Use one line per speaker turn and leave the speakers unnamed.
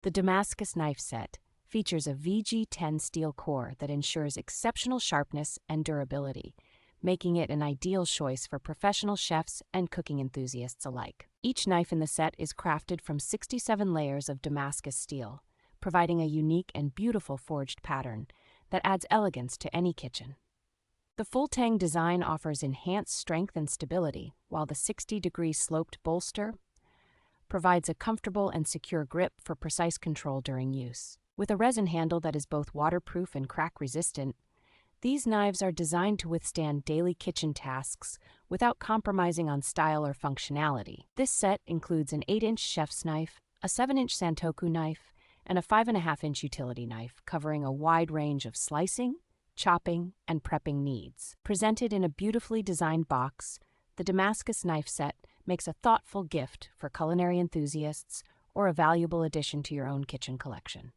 The Damascus Knife Set features a VG10 steel core that ensures exceptional sharpness and durability, making it an ideal choice for professional chefs and cooking enthusiasts alike. Each knife in the set is crafted from 67 layers of Damascus steel, providing a unique and beautiful forged pattern that adds elegance to any kitchen. The full tang design offers enhanced strength and stability, while the 60-degree sloped bolster provides a comfortable and secure grip for precise control during use. With a resin handle that is both waterproof and crack-resistant, these knives are designed to withstand daily kitchen tasks without compromising on style or functionality. This set includes an 8-inch chef's knife, a 7-inch santoku knife, and a 5.5-inch utility knife, covering a wide range of slicing, chopping, and prepping needs. Presented in a beautifully designed box, the Damascus Knife Set makes a thoughtful gift for culinary enthusiasts or a valuable addition to your own kitchen collection.